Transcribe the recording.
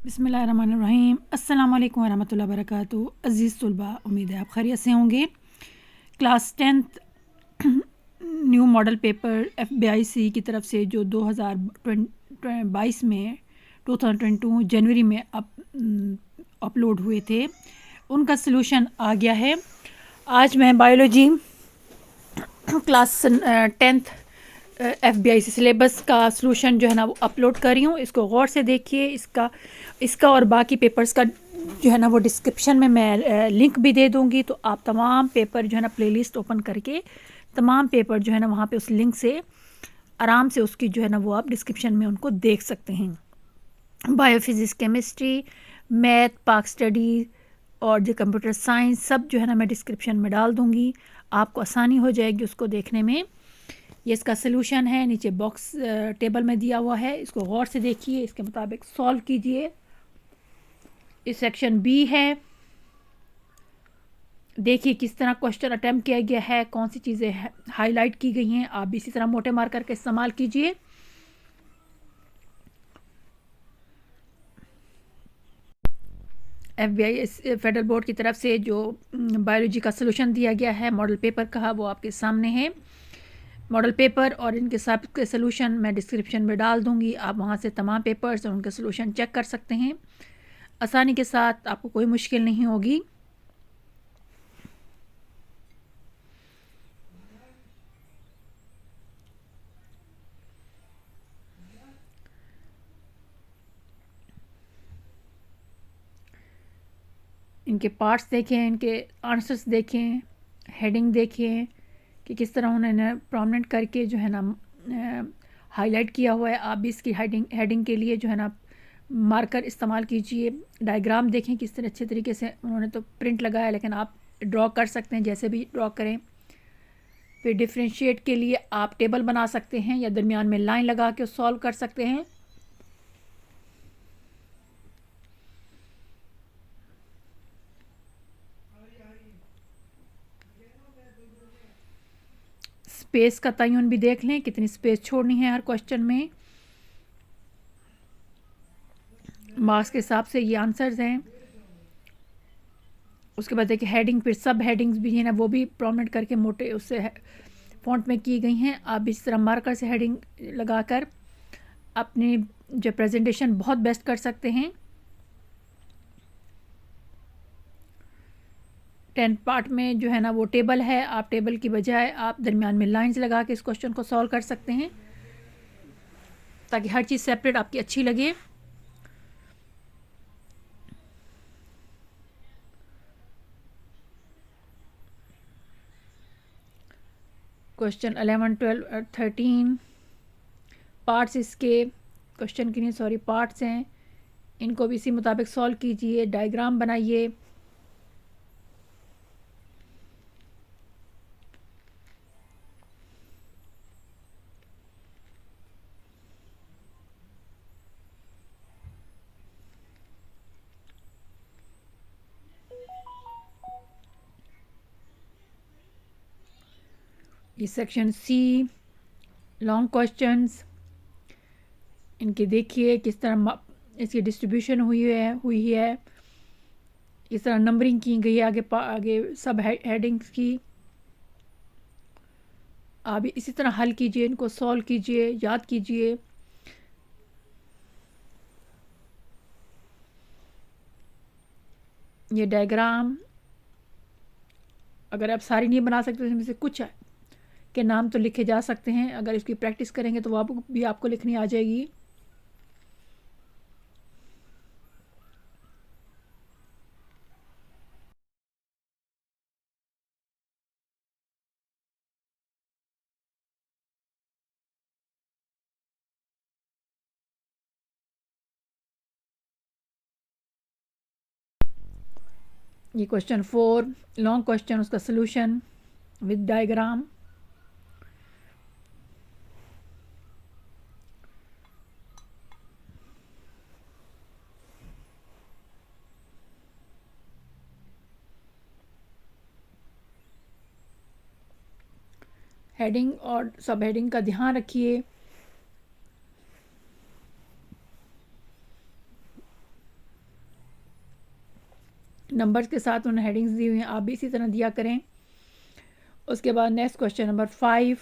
बिस्मिल्लाहिर्रहमानिर्रहीम। अस्सलाम वालेकुम वरहमतुल्लाहि वबरकातुहू। अज़ीज़ तलबा, उम्मीद है आप खैरियत से होंगे। Class 10th new model paper FBIC की तरफ से जो 2022 में 2022 जनवरी में अपलोड हुए थे, उनका सलूशन आ गया है। आज मैं biology class 10th FBIC syllabus का सलूशन जो है ना वो अपलोड कर रही हूँ। इसको गौर से देखिए। इसका और बाकी पेपर्स का जो है ना वो डिस्क्रिप्शन में मैं लिंक भी दे दूँगी, तो आप तमाम पेपर जो है ना प्लेलिस्ट ओपन करके तमाम पेपर जो है ना वहाँ पे उस लिंक से आराम से उसकी जो है ना वो आप डिस्क्रिप्शन में उनको देख सकते हैं। बायोफिज़िक्स, केमिस्ट्री, मैथ, पाक स्टडी और जो कंप्यूटर साइंस सब जो है ना मैं डिस्क्रिप्शन में डाल दूँगी। आपको आसानी हो जाएगी उसको देखने में। ये इसका सलूशन है, नीचे बॉक्स टेबल में दिया हुआ है। इसको गौर से देखिए, इसके मुताबिक सॉल्व कीजिए। इस सेक्शन बी है, देखिए किस तरह क्वेश्चन अटेम्प्ट किया गया है, कौन सी चीज़ें हाईलाइट की गई हैं। आप भी इसी तरह मोटे मार्कर का इस्तेमाल कीजिए। FBI फेडरल बोर्ड की तरफ से जो बायोलॉजी का सलूशन दिया गया है मॉडल पेपर का, वो आपके सामने है। मॉडल पेपर और इनके सब के सलूशन मैं डिस्क्रिप्शन में डाल दूंगी। आप वहाँ से तमाम पेपर्स और उनके सलूशन चेक कर सकते हैं आसानी के साथ, आपको कोई मुश्किल नहीं होगी। इनके पार्ट्स देखें, इनके आंसर्स देखें, हेडिंग देखें कि किस तरह उन्होंने प्रोमिनेंट करके जो है ना हाईलाइट किया हुआ है। आप भी इसकी हेडिंग के लिए जो है ना मार्कर इस्तेमाल कीजिए। डायग्राम देखें किस तरह अच्छे तरीके से उन्होंने तो प्रिंट लगाया, लेकिन आप ड्रॉ कर सकते हैं, जैसे भी ड्रॉ करें। फिर डिफ्रेंशिएट के लिए आप टेबल बना सकते हैं या दरमियान में लाइन लगा के सॉल्व कर सकते हैं। स्पेस का तयन भी देख लें, कितनी स्पेस छोड़नी है हर क्वेश्चन में। मार्क्स के हिसाब से ये आंसर्स हैं। उसके बाद देखिए हेडिंग, फिर सब हेडिंग्स भी हैं ना वो भी प्रोमिनेंट करके मोटे उससे फॉन्ट में की गई हैं। आप इस तरह मार्कर से हेडिंग लगाकर अपनी जो प्रेजेंटेशन बहुत बेस्ट कर सकते हैं। 10 पार्ट में जो है ना वो टेबल है, आप टेबल की बजाय आप दरमियान में लाइंस लगा के इस क्वेश्चन को सॉल्व कर सकते हैं, ताकि हर चीज़ सेपरेट आपकी अच्छी लगे। क्वेश्चन 11, 12 और 13 पार्ट्स इसके क्वेश्चन के लिए पार्ट्स हैं। इनको भी इसी मुताबिक सॉल्व कीजिए, डायग्राम बनाइए। ये सेक्शन सी, लॉन्ग क्वेश्चंस, इनके देखिए किस तरह इसकी डिस्ट्रीब्यूशन हुई है, इस तरह नंबरिंग की गई है आगे सब हेडिंग्स की। आप इसी तरह हल कीजिए, इनको सॉल्व कीजिए, याद कीजिए। ये डायग्राम अगर आप सारी नहीं बना सकते, इसमें से कुछ के नाम तो लिखे जा सकते हैं। अगर इसकी प्रैक्टिस करेंगे तो वो भी आपको लिखनी आ जाएगी। ये क्वेश्चन 4 लॉन्ग क्वेश्चन, उसका सलूशन विद डायग्राम। हेडिंग और सब हेडिंग का ध्यान रखिए। नंबर्स के साथ उन्हें हेडिंग्स दी हुई हैं, आप भी इसी तरह दिया करें। उसके बाद नेक्स्ट क्वेश्चन नंबर 5,